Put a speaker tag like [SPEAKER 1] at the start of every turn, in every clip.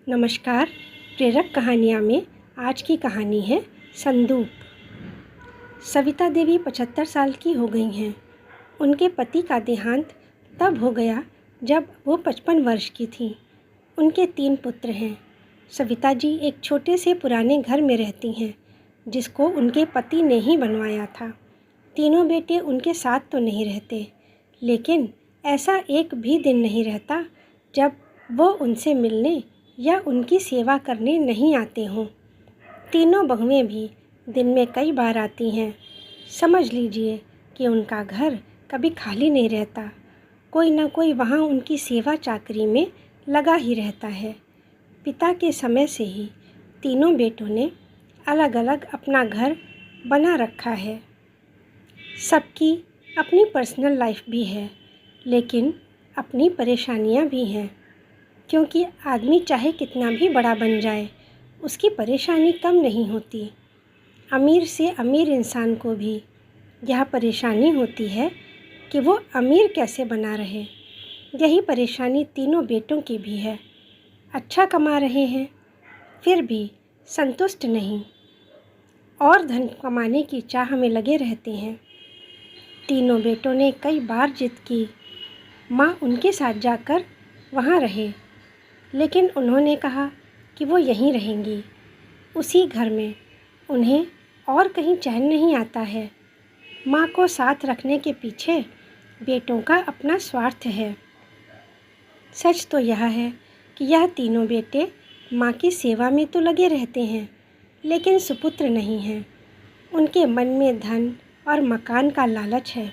[SPEAKER 1] नमस्कार। प्रेरक कहानियाँ में आज की कहानी है संदूक। सविता देवी 75 साल की हो गई हैं। उनके पति का देहांत तब हो गया जब वो 55 वर्ष की थीं। उनके 3 पुत्र हैं। सविता जी एक छोटे से पुराने घर में रहती हैं जिसको उनके पति ने ही बनवाया था। तीनों बेटे उनके साथ तो नहीं रहते, लेकिन ऐसा एक भी दिन नहीं रहता जब वो उनसे मिलने या उनकी सेवा करने नहीं आते हों। तीनों बहुएं भी दिन में कई बार आती हैं। समझ लीजिए कि उनका घर कभी खाली नहीं रहता। कोई ना कोई वहाँ उनकी सेवा चाकरी में लगा ही रहता है। पिता के समय से ही तीनों बेटों ने अलग अलग अपना घर बना रखा है। सबकी अपनी पर्सनल लाइफ भी है, लेकिन अपनी परेशानियाँ भी हैं, क्योंकि आदमी चाहे कितना भी बड़ा बन जाए, उसकी परेशानी कम नहीं होती। अमीर से अमीर इंसान को भी यह परेशानी होती है कि वो अमीर कैसे बना रहे। यही परेशानी तीनों बेटों की भी है। अच्छा कमा रहे हैं, फिर भी संतुष्ट नहीं और धन कमाने की चाह में लगे रहते हैं। तीनों बेटों ने कई बार जिद की, माँ उनके साथ जाकर वहाँ रहे, लेकिन उन्होंने कहा कि वो यहीं रहेंगी, उसी घर में। उन्हें और कहीं चैन नहीं आता है। माँ को साथ रखने के पीछे बेटों का अपना स्वार्थ है। सच तो यह है कि यह तीनों बेटे माँ की सेवा में तो लगे रहते हैं, लेकिन सुपुत्र नहीं हैं। उनके मन में धन और मकान का लालच है।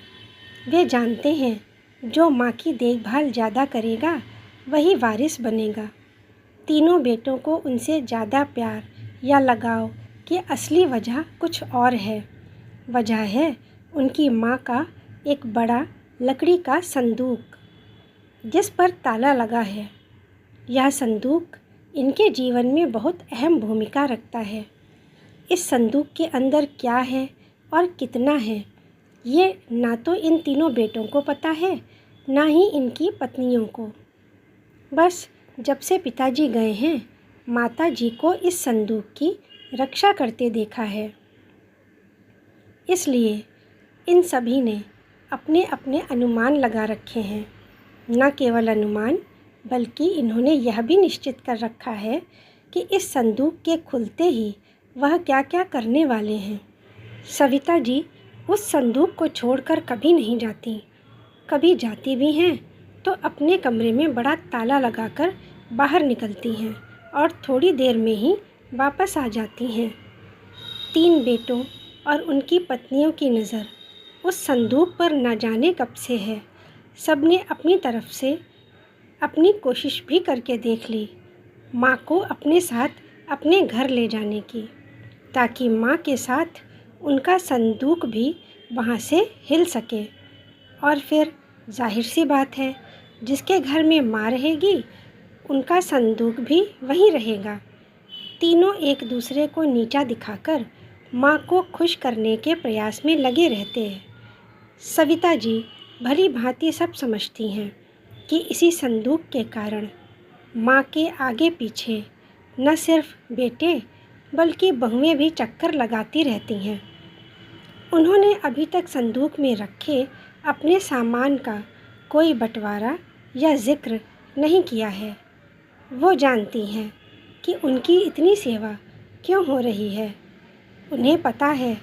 [SPEAKER 1] वे जानते हैं जो माँ की देखभाल ज़्यादा करेगा वही वारिस बनेगा। तीनों बेटों को उनसे ज़्यादा प्यार या लगाव की असली वजह कुछ और है। वजह है उनकी माँ का एक बड़ा लकड़ी का संदूक जिस पर ताला लगा है। यह संदूक इनके जीवन में बहुत अहम भूमिका रखता है। इस संदूक के अंदर क्या है और कितना है, ये ना तो इन तीनों बेटों को पता है, ना ही इनकी पत्नियों को। बस जब से पिताजी गए हैं, माता जी को इस संदूक की रक्षा करते देखा है। इसलिए इन सभी ने अपने अपने अनुमान लगा रखे हैं। न केवल अनुमान, बल्कि इन्होंने यह भी निश्चित कर रखा है कि इस संदूक के खुलते ही वह क्या क्या करने वाले हैं। सविता जी उस संदूक को छोड़कर कभी नहीं जाती। कभी जाती भी हैं तो अपने कमरे में बड़ा ताला लगाकर बाहर निकलती हैं और थोड़ी देर में ही वापस आ जाती हैं। 3 बेटों और उनकी पत्नियों की नज़र उस संदूक पर न जाने कब से है। सब ने अपनी तरफ से अपनी कोशिश भी करके देख ली माँ को अपने साथ अपने घर ले जाने की, ताकि माँ के साथ उनका संदूक भी वहाँ से हिल सके। और फिर जाहिर सी बात है, जिसके घर में माँ रहेगी उनका संदूक भी वहीं रहेगा। तीनों एक दूसरे को नीचा दिखाकर माँ को खुश करने के प्रयास में लगे रहते हैं। सविता जी भली भांति सब समझती हैं कि इसी संदूक के कारण माँ के आगे पीछे न सिर्फ बेटे बल्कि बहुएं भी चक्कर लगाती रहती हैं। उन्होंने अभी तक संदूक में रखे अपने सामान का कोई बंटवारा या जिक्र नहीं किया है। वो जानती हैं कि उनकी इतनी सेवा क्यों हो रही है। उन्हें पता है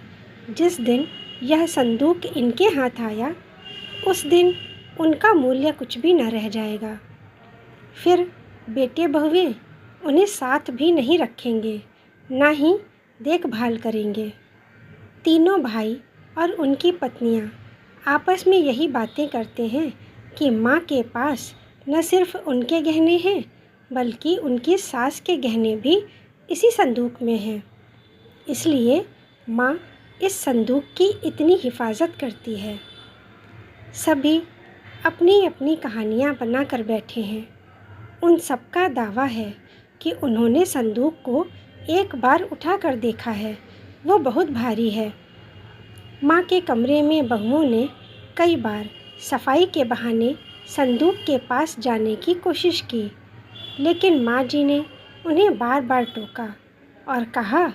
[SPEAKER 1] जिस दिन यह संदूक इनके हाथ आया, उस दिन उनका मूल्य कुछ भी न रह जाएगा। फिर बेटे बहुएं उन्हें साथ भी नहीं रखेंगे, ना ही देखभाल करेंगे। तीनों भाई और उनकी पत्नियां आपस में यही बातें करते हैं कि माँ के पास न सिर्फ उनके गहने हैं, बल्कि उनकी सास के गहने भी इसी संदूक में हैं। इसलिए माँ इस संदूक की इतनी हिफाजत करती है। सभी अपनी अपनी कहानियाँ बनाकर बैठे हैं। उन सबका दावा है कि उन्होंने संदूक को एक बार उठाकर देखा है। वो बहुत भारी है। माँ के कमरे में बहुओं ने कई बार सफाई के बहाने संदूक के पास जाने की कोशिश की, लेकिन माँ जी ने उन्हें बार बार टोका और कहा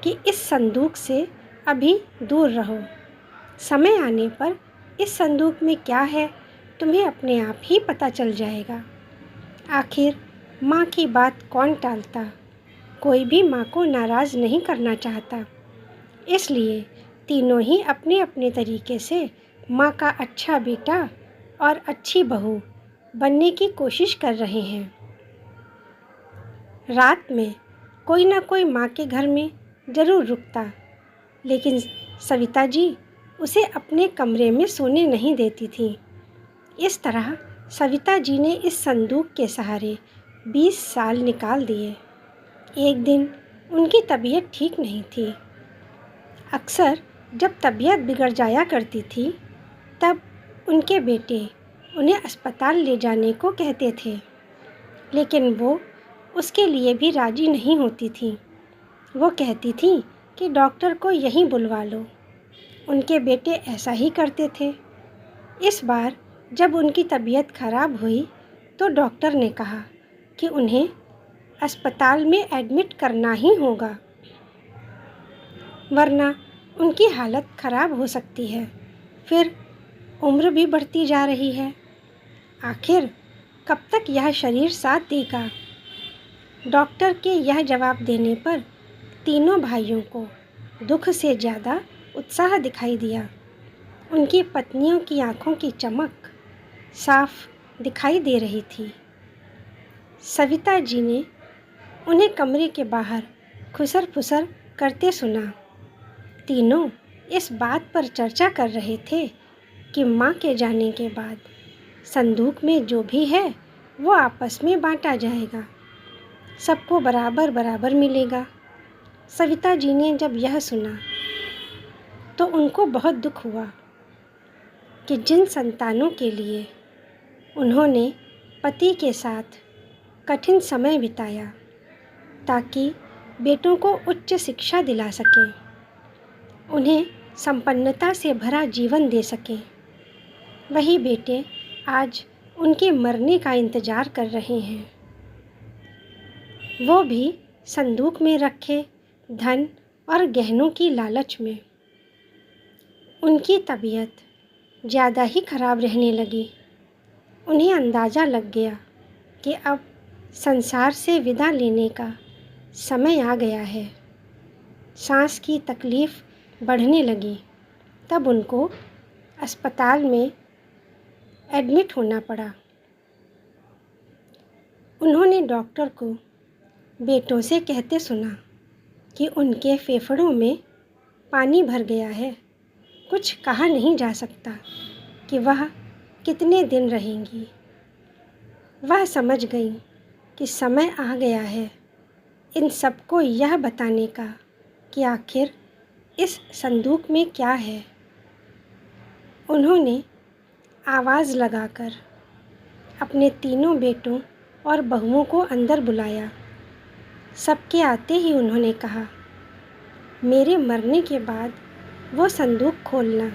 [SPEAKER 1] कि इस संदूक से अभी दूर रहो। समय आने पर इस संदूक में क्या है तुम्हें अपने आप ही पता चल जाएगा। आखिर माँ की बात कौन टालता, कोई भी माँ को नाराज़ नहीं करना चाहता। इसलिए तीनों ही अपने अपने तरीके से माँ का अच्छा बेटा और अच्छी बहू बनने की कोशिश कर रहे हैं। रात में कोई ना कोई माँ के घर में ज़रूर रुकता, लेकिन सविता जी उसे अपने कमरे में सोने नहीं देती थी। इस तरह सविता जी ने इस संदूक के सहारे 20 साल निकाल दिए। एक दिन उनकी तबीयत ठीक नहीं थी। अक्सर जब तबीयत बिगड़ जाया करती थी, तब उनके बेटे उन्हें अस्पताल ले जाने को कहते थे, लेकिन वो उसके लिए भी राजी नहीं होती थी। वो कहती थी कि डॉक्टर को यहीं बुलवा लो। उनके बेटे ऐसा ही करते थे। इस बार जब उनकी तबीयत खराब हुई तो डॉक्टर ने कहा कि उन्हें अस्पताल में एडमिट करना ही होगा, वरना उनकी हालत खराब हो सकती है। फिर उम्र भी बढ़ती जा रही है। आखिर कब तक यह शरीर साथ देगा। डॉक्टर के यह जवाब देने पर तीनों भाइयों को दुख से ज़्यादा उत्साह दिखाई दिया। उनकी पत्नियों की आंखों की चमक साफ दिखाई दे रही थी। सविता जी ने उन्हें कमरे के बाहर खुसर फुसर करते सुना। तीनों इस बात पर चर्चा कर रहे थे कि माँ के जाने के बाद संदूक में जो भी है वो आपस में बांटा जाएगा, सबको बराबर बराबर मिलेगा। सविता जी ने जब यह सुना तो उनको बहुत दुख हुआ कि जिन संतानों के लिए उन्होंने पति के साथ कठिन समय बिताया ताकि बेटों को उच्च शिक्षा दिला सकें, उन्हें संपन्नता से भरा जीवन दे सकें, वही बेटे आज उनके मरने का इंतज़ार कर रहे हैं। वो भी संदूक में रखे धन और गहनों की लालच में। उनकी तबीयत ज़्यादा ही खराब रहने लगी। उन्हें अंदाज़ा लग गया कि अब संसार से विदा लेने का समय आ गया है। सांस की तकलीफ़ बढ़ने लगी। तब उनको अस्पताल में एडमिट होना पड़ा। उन्होंने डॉक्टर को बेटों से कहते सुना कि उनके फेफड़ों में पानी भर गया है। कुछ कहा नहीं जा सकता कि वह कितने दिन रहेंगी। वह समझ गई कि समय आ गया है इन सबको यह बताने का कि आखिर इस संदूक में क्या है। उन्होंने आवाज़ लगाकर अपने तीनों बेटों और बहुओं को अंदर बुलाया। सबके आते ही उन्होंने कहा, मेरे मरने के बाद वो संदूक खोलना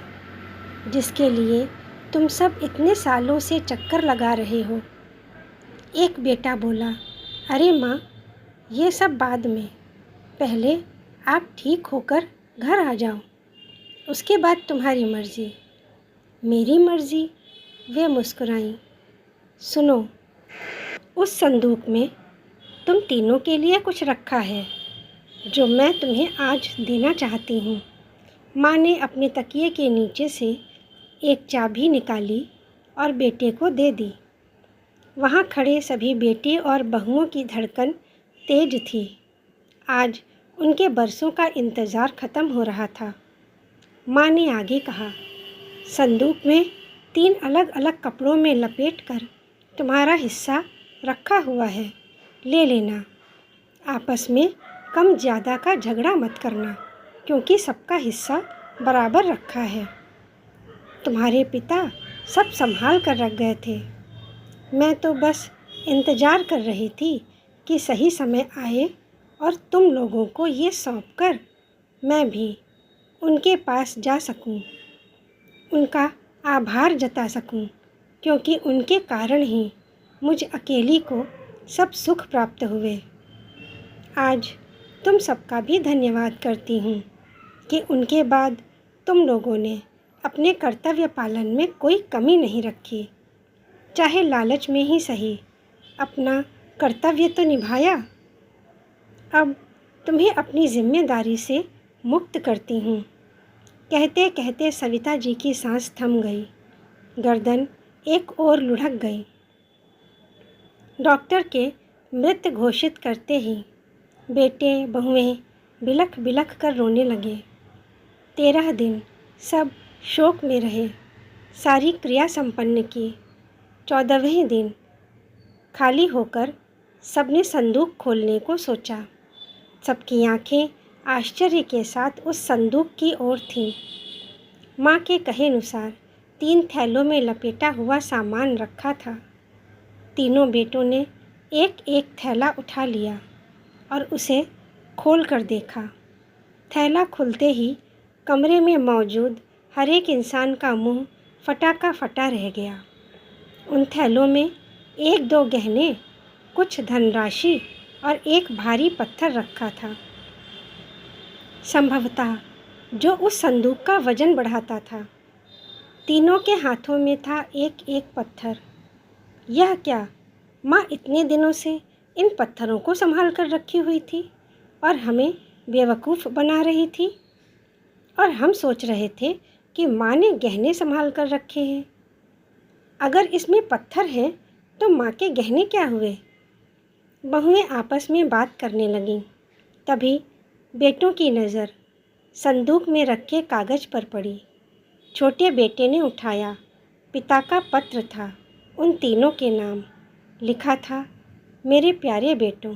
[SPEAKER 1] जिसके लिए तुम सब इतने सालों से चक्कर लगा रहे हो। एक बेटा बोला, अरे माँ, ये सब बाद में, पहले आप ठीक होकर घर आ जाओ, उसके बाद तुम्हारी मर्ज़ी। मेरी मर्ज़ी? वे मुस्कुराईं। सुनो, उस संदूक में तुम तीनों के लिए कुछ रखा है जो मैं तुम्हें आज देना चाहती हूँ। माँ ने अपने तकिए के नीचे से एक चाबी निकाली और बेटे को दे दी। वहाँ खड़े सभी बेटे और बहुओं की धड़कन तेज थी। आज उनके बरसों का इंतज़ार ख़त्म हो रहा था। माँ ने आगे कहा, संदूक में 3 अलग अलग कपड़ों में लपेटकर तुम्हारा हिस्सा रखा हुआ है, ले लेना। आपस में कम ज़्यादा का झगड़ा मत करना, क्योंकि सबका हिस्सा बराबर रखा है। तुम्हारे पिता सब संभाल कर रख गए थे। मैं तो बस इंतज़ार कर रही थी कि सही समय आए और तुम लोगों को ये सौंपकर मैं भी उनके पास जा सकूं, उनका आभार जता सकूं, क्योंकि उनके कारण ही मुझ अकेली को सब सुख प्राप्त हुए। आज तुम सबका भी धन्यवाद करती हूँ कि उनके बाद तुम लोगों ने अपने कर्तव्य पालन में कोई कमी नहीं रखी। चाहे लालच में ही सही, अपना कर्तव्य तो निभाया। अब तुम्हें अपनी जिम्मेदारी से मुक्त करती हूँ। कहते कहते सविता जी की सांस थम गई, गर्दन एक ओर लुढ़क गई। डॉक्टर के मृत घोषित करते ही बेटे बहुएं बिलख बिलख कर रोने लगे। 13 दिन सब शोक में रहे। सारी क्रिया संपन्न की। 14वें दिन खाली होकर सबने संदूक खोलने को सोचा। सबकी आंखें आश्चर्य के साथ उस संदूक की ओर थीं। माँ के कहे अनुसार 3 थैलों में लपेटा हुआ सामान रखा था। तीनों बेटों ने एक एक थैला उठा लिया और उसे खोल कर देखा। थैला खुलते ही कमरे में मौजूद हर एक इंसान का मुंह फटा का फटा रह गया। उन थैलों में 1-2 गहने, कुछ धनराशि और एक भारी पत्थर रखा था, संभवतः जो उस संदूक का वजन बढ़ाता था। तीनों के हाथों में था एक एक पत्थर। यह क्या? माँ इतने दिनों से इन पत्थरों को संभाल कर रखी हुई थी और हमें बेवकूफ़ बना रही थी। और हम सोच रहे थे कि माँ ने गहने संभाल कर रखे हैं। अगर इसमें पत्थर है तो माँ के गहने क्या हुए? बहुएं आपस में बात करने लगीं। तभी बेटों की नज़र संदूक में रखे कागज़ पर पड़ी। छोटे बेटे ने उठाया। पिता का पत्र था, उन तीनों के नाम। लिखा था, मेरे प्यारे बेटों,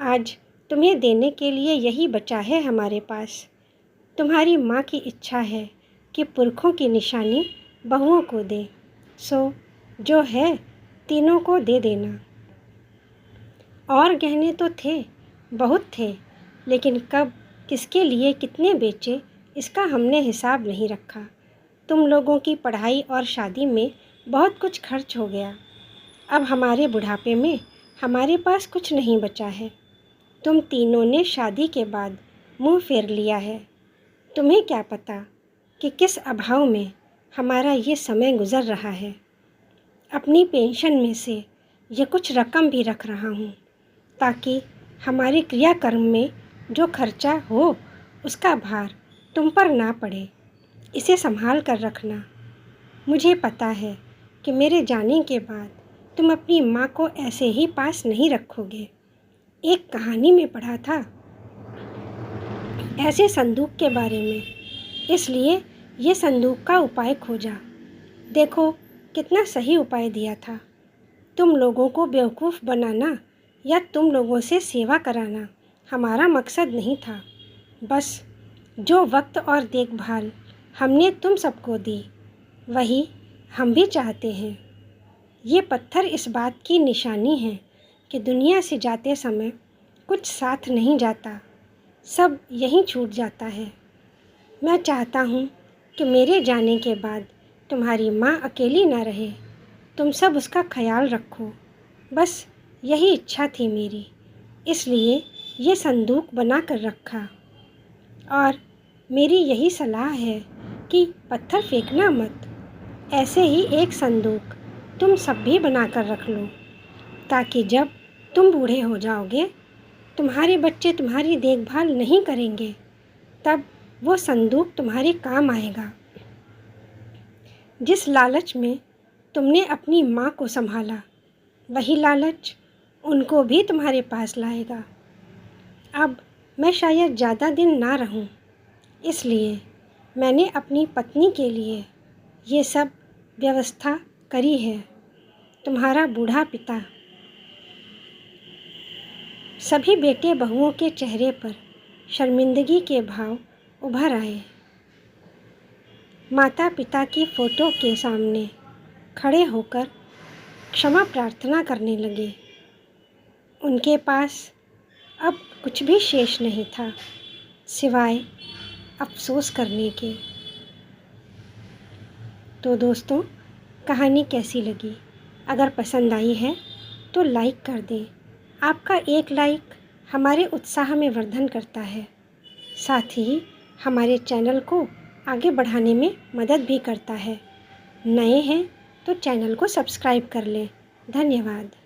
[SPEAKER 1] आज तुम्हें देने के लिए यही बचा है हमारे पास। तुम्हारी माँ की इच्छा है कि पुरखों की निशानी बहुओं को दे, सो जो है तीनों को दे देना। और गहने तो थे, बहुत थे, लेकिन कब, किसके लिए कितने बेचे, इसका हमने हिसाब नहीं रखा। तुम लोगों की पढ़ाई और शादी में बहुत कुछ खर्च हो गया। अब हमारे बुढ़ापे में हमारे पास कुछ नहीं बचा है। तुम तीनों ने शादी के बाद मुंह फेर लिया है। तुम्हें क्या पता कि किस अभाव में हमारा ये समय गुज़र रहा है। अपनी पेंशन में से ये कुछ रकम भी रख रहा हूँ ताकि हमारे क्रियाकर्म में जो खर्चा हो उसका भार तुम पर ना पड़े। इसे संभाल कर रखना। मुझे पता है कि मेरे जाने के बाद तुम अपनी माँ को ऐसे ही पास नहीं रखोगे। एक कहानी में पढ़ा था ऐसे संदूक के बारे में, इसलिए ये संदूक का उपाय खोजा। देखो कितना सही उपाय दिया था। तुम लोगों को बेवकूफ़ बनाना या तुम लोगों से सेवा कराना हमारा मकसद नहीं था। बस जो वक्त और देखभाल हमने तुम सबको दी, वही हम भी चाहते हैं। ये पत्थर इस बात की निशानी है कि दुनिया से जाते समय कुछ साथ नहीं जाता, सब यहीं छूट जाता है। मैं चाहता हूँ कि मेरे जाने के बाद तुम्हारी माँ अकेली ना रहे, तुम सब उसका ख्याल रखो। बस यही इच्छा थी मेरी, इसलिए ये संदूक बना कर रखा। और मेरी यही सलाह है कि पत्थर फेंकना मत। ऐसे ही एक संदूक तुम सब भी बना कर रख लो, ताकि जब तुम बूढ़े हो जाओगे, तुम्हारे बच्चे तुम्हारी देखभाल नहीं करेंगे, तब वो संदूक तुम्हारे काम आएगा। जिस लालच में तुमने अपनी माँ को संभाला, वही लालच उनको भी तुम्हारे पास लाएगा। अब मैं शायद ज़्यादा दिन ना रहूं, इसलिए मैंने अपनी पत्नी के लिए ये सब व्यवस्था करी है। तुम्हारा बूढ़ा पिता। सभी बेटे बहुओं के चेहरे पर शर्मिंदगी के भाव उभर आए। माता पिता की फ़ोटो के सामने खड़े होकर क्षमा प्रार्थना करने लगे। उनके पास अब कुछ भी शेष नहीं था सिवाय अफसोस करने के। तो दोस्तों, कहानी कैसी लगी? अगर पसंद आई है तो लाइक कर दें। आपका एक लाइक हमारे उत्साह में वर्धन करता है। साथ ही हमारे चैनल को आगे बढ़ाने में मदद भी करता है। नए हैं तो चैनल को सब्सक्राइब कर लें। धन्यवाद।